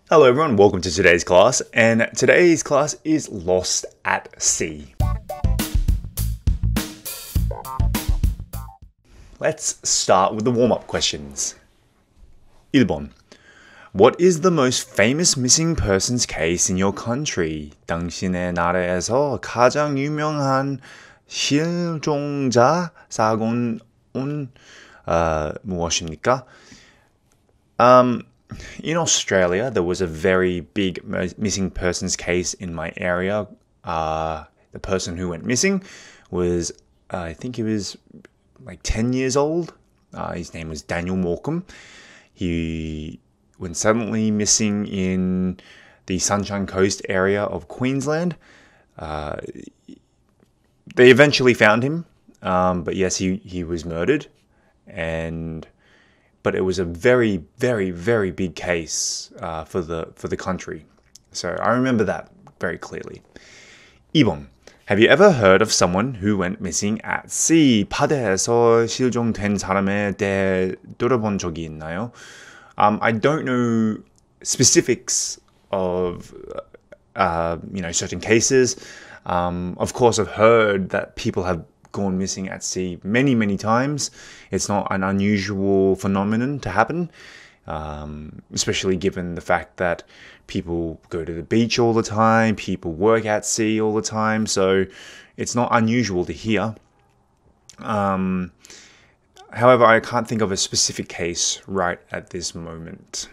Hello everyone, welcome to today's class, and today's class is Lost at Sea. Let's start with the warm-up questions. 1번. What is the most famous missing persons case in your country? 당신의 나라에서 가장 유명한 실종자 사건은 무엇입니까? In Australia, there was a very big missing persons case in my area. The person who went missing was, I think he was like 10 years old. His name was Daniel Morecambe. He went suddenly missing in the Sunshine Coast area of Queensland. They eventually found him, but yes, he was murdered. But it was a very, very, very big case for the country. So I remember that very clearly. 2번. Have you ever heard of someone who went missing at sea? 바다에서 실종된 사람에 대해 들어본 적이 있나요? I don't know specifics of certain cases. Of course, I've heard that people have gone missing at sea many, many times. It's not an unusual phenomenon to happen, especially given the fact that people go to the beach all the time, people work at sea all the time, so it's not unusual to hear. However, I can't think of a specific case right at this moment.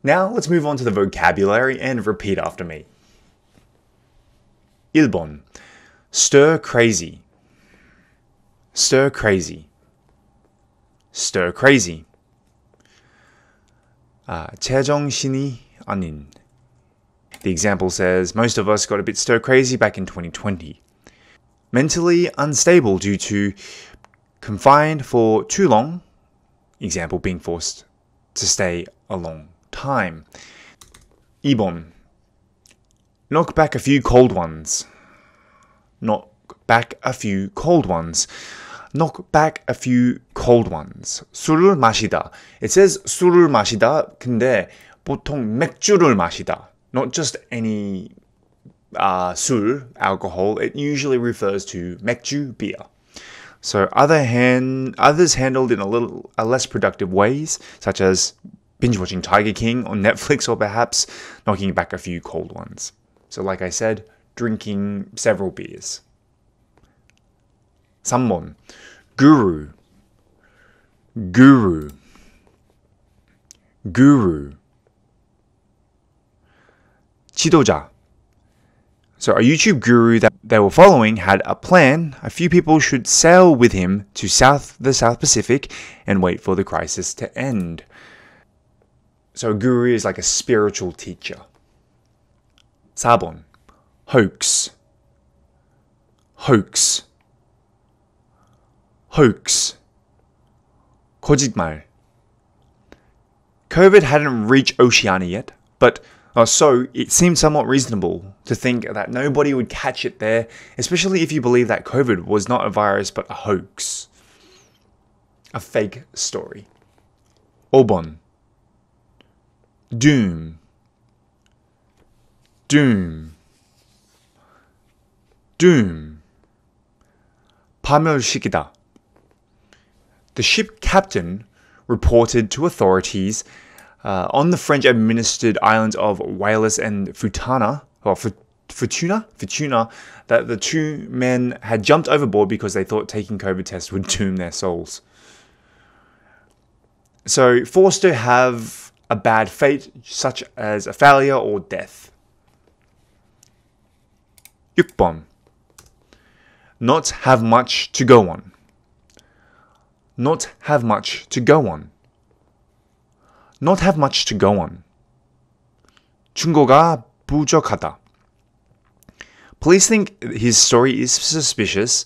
Now, let's move on to the vocabulary and repeat after me. 1번. Stir crazy. Stir crazy. Stir crazy. 제정신이 아닌. The example says, most of us got a bit stir crazy back in 2020. Mentally unstable due to confined for too long. Example being forced to stay a long time. 2번. Knock back a few cold ones. Knock back a few cold ones. Knock back a few cold ones. 술을 마시다. It says 술을 마시다. 근데 보통 맥주를 마시다. Not just any 술, alcohol. It usually refers to 맥주, beer. So others handled in a less productive ways, such as binge watching Tiger King on Netflix, or perhaps knocking back a few cold ones. So like I said, drinking several beers. 3번. Guru. Guru. Guru. 지도자. So a YouTube guru that they were following had a plan. A few people should sail with him to the South Pacific and wait for the crisis to end. So a guru is like a spiritual teacher. 4번. Hoax. Hoax. Hoax. 거짓말. COVID hadn't reached Oceania yet, but so it seemed somewhat reasonable to think that nobody would catch it there, especially if you believe that COVID was not a virus but a hoax. A fake story. 5번. Doom. Doom. Doom. 파멸시키다. The ship captain reported to authorities on the French-administered islands of Wallis and Futuna, that the two men had jumped overboard because they thought taking COVID tests would doom their souls. So, forced to have a bad fate, such as a failure or death. 6번. Not have much to go on. Not have much to go on. Not have much to go on. 증거가 부족하다. Police think his story is suspicious,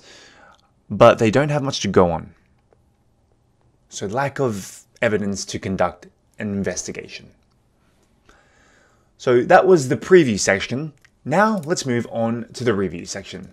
but they don't have much to go on. So lack of evidence to conduct an investigation. So that was the preview section. Now let's move on to the review section.